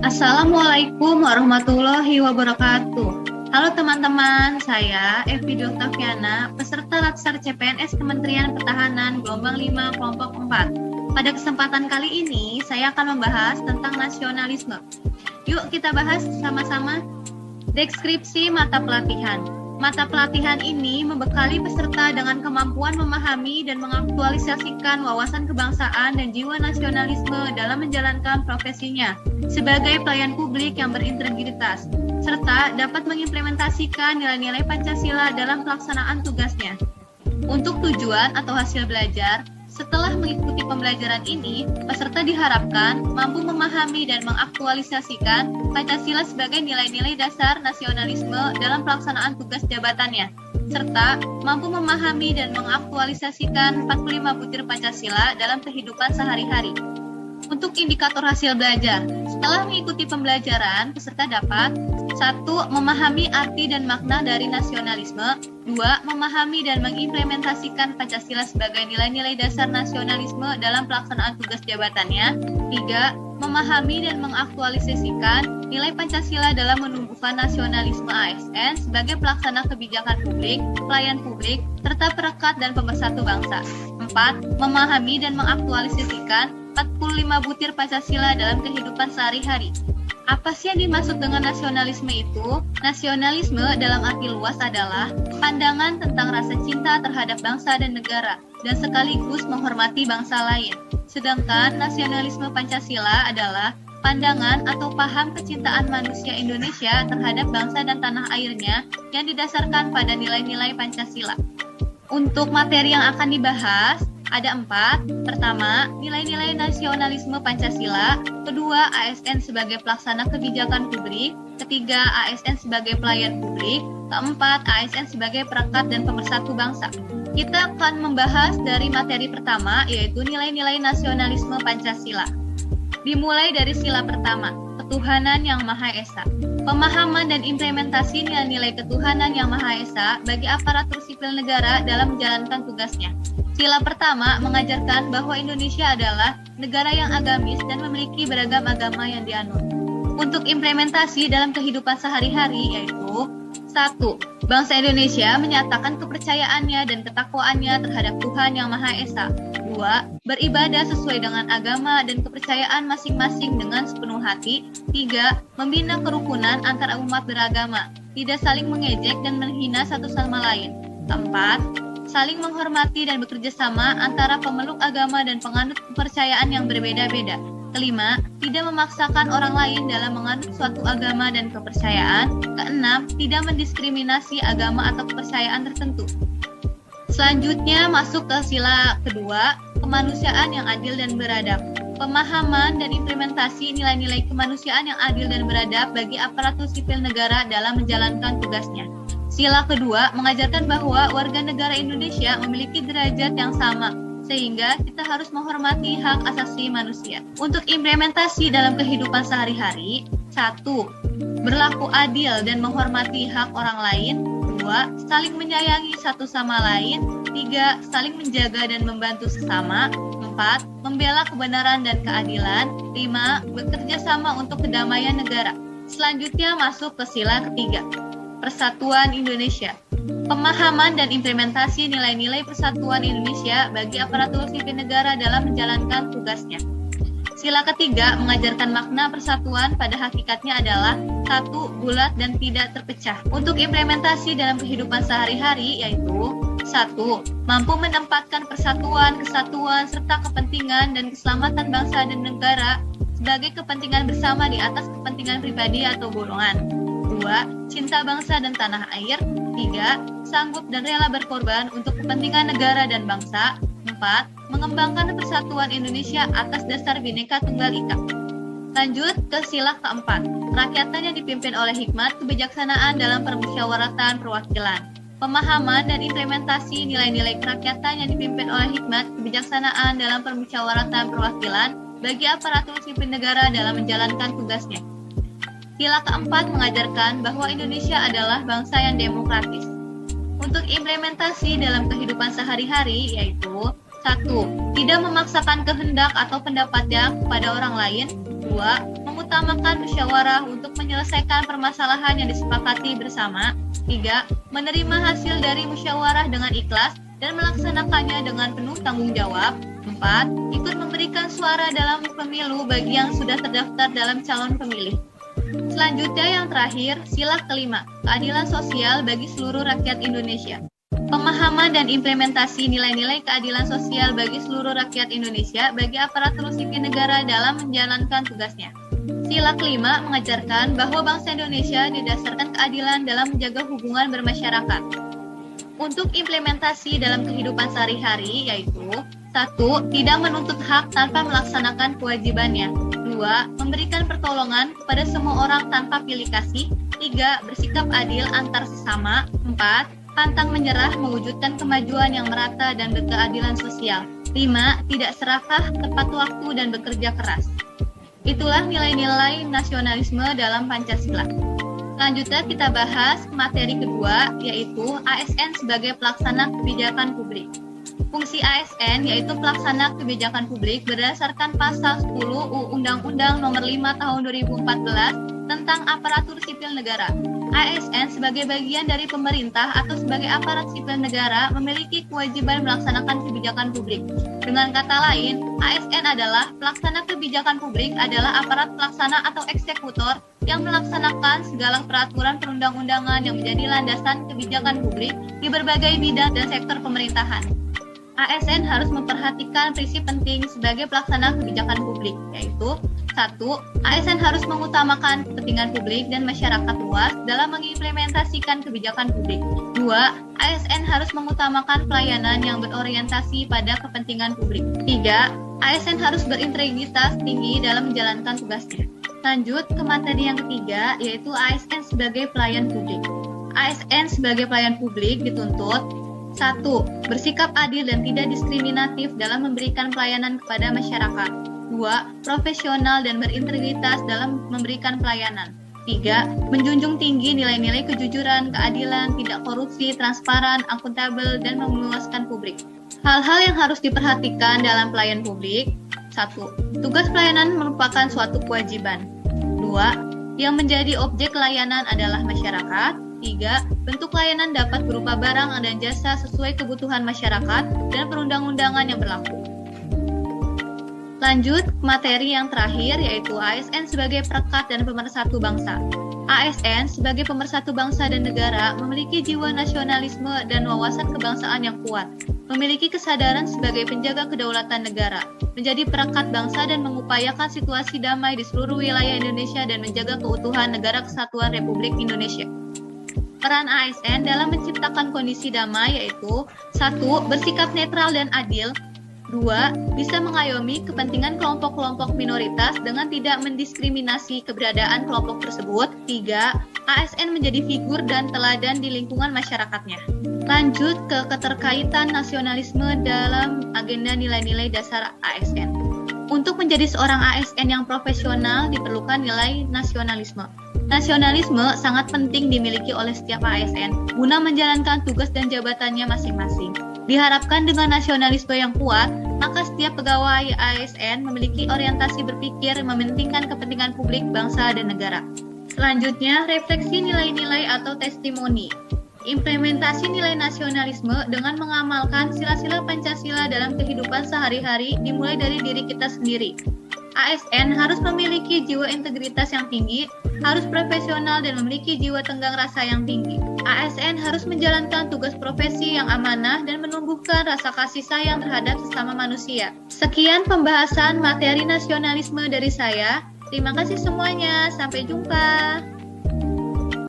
Assalamualaikum warahmatullahi wabarakatuh. Halo teman-teman, saya Evi Oktaviana, peserta Latsar CPNS Kementerian Pertahanan Gelombang 5 Kelompok 4. Pada kesempatan kali ini, saya akan membahas tentang nasionalisme. Yuk kita bahas sama-sama. Deskripsi mata pelatihan. Mata pelatihan ini membekali peserta dengan kemampuan memahami dan mengaktualisasikan wawasan kebangsaan dan jiwa nasionalisme dalam menjalankan profesinya sebagai pelayan publik yang berintegritas, serta dapat mengimplementasikan nilai-nilai Pancasila dalam pelaksanaan tugasnya. Untuk tujuan atau hasil belajar, setelah mengikuti pembelajaran ini, peserta diharapkan mampu memahami dan mengaktualisasikan Pancasila sebagai nilai-nilai dasar nasionalisme dalam pelaksanaan tugas jabatannya, serta mampu memahami dan mengaktualisasikan 45 butir Pancasila dalam kehidupan sehari-hari. Untuk indikator hasil belajar, setelah mengikuti pembelajaran, peserta dapat 1. Memahami arti dan makna dari nasionalisme. 2. Memahami dan mengimplementasikan Pancasila sebagai nilai-nilai dasar nasionalisme dalam pelaksanaan tugas jabatannya. 3. Memahami dan mengaktualisasikan nilai Pancasila dalam menumbuhkan nasionalisme ASN sebagai pelaksana kebijakan publik, pelayan publik, serta perekat dan pemersatu bangsa. 4. Memahami dan mengaktualisasikan 45 butir Pancasila dalam kehidupan sehari-hari. Apa sih yang dimaksud dengan nasionalisme itu? Nasionalisme dalam arti luas adalah pandangan tentang rasa cinta terhadap bangsa dan negara, dan sekaligus menghormati bangsa lain. Sedangkan nasionalisme Pancasila adalah pandangan atau paham kecintaan manusia Indonesia terhadap bangsa dan tanah airnya yang didasarkan pada nilai-nilai Pancasila. Untuk materi yang akan dibahas, ada 4. Pertama, nilai-nilai nasionalisme Pancasila. Kedua, ASN sebagai pelaksana kebijakan publik. Ketiga, ASN sebagai pelayan publik. Keempat, ASN sebagai perekat dan pemersatu bangsa. Kita akan membahas dari materi pertama, yaitu nilai-nilai nasionalisme Pancasila. Dimulai dari sila pertama, ketuhanan yang Maha Esa. Pemahaman dan implementasi nilai-nilai ketuhanan yang Maha Esa bagi aparatur sipil negara dalam menjalankan tugasnya. Sila pertama mengajarkan bahwa Indonesia adalah negara yang agamis dan memiliki beragam agama yang dianut. Untuk implementasi dalam kehidupan sehari-hari yaitu 1. Bangsa Indonesia menyatakan kepercayaannya dan ketakwaannya terhadap Tuhan Yang Maha Esa. 2. Beribadah sesuai dengan agama dan kepercayaan masing-masing dengan sepenuh hati. 3. Membina kerukunan antar umat beragama, tidak saling mengejek dan menghina satu sama lain. 4. Saling menghormati dan bekerja sama antara pemeluk agama dan penganut kepercayaan yang berbeda-beda. 5. Tidak memaksakan orang lain dalam menganut suatu agama dan kepercayaan. 6. Tidak mendiskriminasi agama atau kepercayaan tertentu. Selanjutnya masuk ke sila kedua, kemanusiaan yang adil dan beradab. Pemahaman dan implementasi nilai-nilai kemanusiaan yang adil dan beradab bagi aparatur sipil negara dalam menjalankan tugasnya. Sila kedua mengajarkan bahwa warga negara Indonesia memiliki derajat yang sama, sehingga kita harus menghormati hak asasi manusia. Untuk implementasi dalam kehidupan sehari-hari, 1. Berlaku adil dan menghormati hak orang lain. 2. Saling menyayangi satu sama lain. 3. Saling menjaga dan membantu sesama. 4. Membela kebenaran dan keadilan. 5. Bekerja sama untuk kedamaian negara. Selanjutnya masuk ke sila ketiga, Persatuan Indonesia. Pemahaman dan implementasi nilai-nilai persatuan Indonesia bagi aparatur sipil negara dalam menjalankan tugasnya. Sila ketiga mengajarkan makna persatuan pada hakikatnya adalah 1. Bulat dan tidak terpecah. Untuk implementasi dalam kehidupan sehari-hari yaitu 1. Mampu menempatkan persatuan, kesatuan, serta kepentingan dan keselamatan bangsa dan negara sebagai kepentingan bersama di atas kepentingan pribadi atau golongan. 2. Cinta bangsa dan tanah air. 3. Sanggup dan rela berkorban untuk kepentingan negara dan bangsa. 4. Mengembangkan persatuan Indonesia atas dasar Bhinneka Tunggal Ika. Lanjut ke sila keempat, kerakyatan yang dipimpin oleh hikmat kebijaksanaan dalam permusyawaratan perwakilan. Pemahaman dan implementasi nilai-nilai kerakyatan yang dipimpin oleh hikmat kebijaksanaan dalam permusyawaratan perwakilan bagi aparatur sipil negara dalam menjalankan tugasnya. Sila keempat mengajarkan bahwa Indonesia adalah bangsa yang demokratis. Untuk implementasi dalam kehidupan sehari-hari yaitu 1. Tidak memaksakan kehendak atau pendapatnya kepada orang lain. 2. mengutamakan musyawarah untuk menyelesaikan permasalahan yang disepakati bersama. 3. Menerima hasil dari musyawarah dengan ikhlas dan melaksanakannya dengan penuh tanggung jawab. 4. Ikut memberikan suara dalam pemilu bagi yang sudah terdaftar dalam calon pemilih. Selanjutnya yang terakhir, sila kelima, keadilan sosial bagi seluruh rakyat Indonesia. Pemahaman dan implementasi nilai-nilai keadilan sosial bagi seluruh rakyat Indonesia bagi aparatur sipil negara dalam menjalankan tugasnya. Sila kelima mengajarkan bahwa bangsa Indonesia didasarkan keadilan dalam menjaga hubungan bermasyarakat. Untuk implementasi dalam kehidupan sehari-hari yaitu 1. Tidak menuntut hak tanpa melaksanakan kewajibannya. 2. Memberikan pertolongan kepada semua orang tanpa pilih kasih. 3. Bersikap adil antar sesama. 4. Pantang menyerah mewujudkan kemajuan yang merata dan berkeadilan sosial. 5. Tidak serakah, tepat waktu, dan bekerja keras. Itulah nilai-nilai nasionalisme dalam Pancasila. Selanjutnya kita bahas materi kedua, yaitu ASN sebagai pelaksana kebijakan publik. Fungsi ASN yaitu pelaksana kebijakan publik berdasarkan pasal 10 Undang-Undang Nomor 5 Tahun 2014 tentang aparatur sipil negara. ASN sebagai bagian dari pemerintah atau sebagai aparat sipil negara memiliki kewajiban melaksanakan kebijakan publik. Dengan kata lain, ASN adalah pelaksana kebijakan publik adalah aparat pelaksana atau eksekutor yang melaksanakan segala peraturan perundang-undangan yang menjadi landasan kebijakan publik di berbagai bidang dan sektor pemerintahan. ASN harus memperhatikan prinsip penting sebagai pelaksana kebijakan publik, yaitu 1. ASN harus mengutamakan kepentingan publik dan masyarakat luas dalam mengimplementasikan kebijakan publik. 2. ASN harus mengutamakan pelayanan yang berorientasi pada kepentingan publik. 3. ASN harus berintegritas tinggi dalam menjalankan tugasnya. Lanjut ke materi yang ketiga, yaitu ASN sebagai pelayan publik. ASN sebagai pelayan publik dituntut 1. Bersikap adil dan tidak diskriminatif dalam memberikan pelayanan kepada masyarakat. 2. Profesional dan berintegritas dalam memberikan pelayanan. 3. Menjunjung tinggi nilai-nilai kejujuran, keadilan, tidak korupsi, transparan, akuntabel, dan memuaskan publik. Hal-hal yang harus diperhatikan dalam pelayan publik. 1. Tugas pelayanan merupakan suatu kewajiban. 2. Yang menjadi objek layanan adalah masyarakat. 3. Bentuk layanan dapat berupa barang dan jasa sesuai kebutuhan masyarakat dan perundang-undangan yang berlaku. Lanjut materi yang terakhir yaitu ASN sebagai perekat dan pemersatu bangsa. ASN sebagai pemersatu bangsa dan negara memiliki jiwa nasionalisme dan wawasan kebangsaan yang kuat, memiliki kesadaran sebagai penjaga kedaulatan negara, menjadi perekat bangsa dan mengupayakan situasi damai di seluruh wilayah Indonesia dan menjaga keutuhan Negara Kesatuan Republik Indonesia. Peran ASN dalam menciptakan kondisi damai yaitu 1. Bersikap netral dan adil. 2. Bisa mengayomi kepentingan kelompok-kelompok minoritas dengan tidak mendiskriminasi keberadaan kelompok tersebut. 3. ASN menjadi figur dan teladan di lingkungan masyarakatnya. Lanjut ke keterkaitan nasionalisme dalam agenda nilai-nilai dasar ASN. Untuk menjadi seorang ASN yang profesional diperlukan nilai nasionalisme. Nasionalisme sangat penting dimiliki oleh setiap ASN guna menjalankan tugas dan jabatannya masing-masing. Diharapkan dengan nasionalisme yang kuat, maka setiap pegawai ASN memiliki orientasi berpikir mementingkan kepentingan publik, bangsa, dan negara. Selanjutnya, refleksi nilai-nilai atau testimoni. Implementasi nilai nasionalisme dengan mengamalkan sila-sila Pancasila dalam kehidupan sehari-hari dimulai dari diri kita sendiri. ASN harus memiliki jiwa integritas yang tinggi, harus profesional dan memiliki jiwa tenggang rasa yang tinggi. ASN harus menjalankan tugas profesi yang amanah dan menumbuhkan rasa kasih sayang terhadap sesama manusia. Sekian pembahasan materi nasionalisme dari saya. Terima kasih semuanya. Sampai jumpa.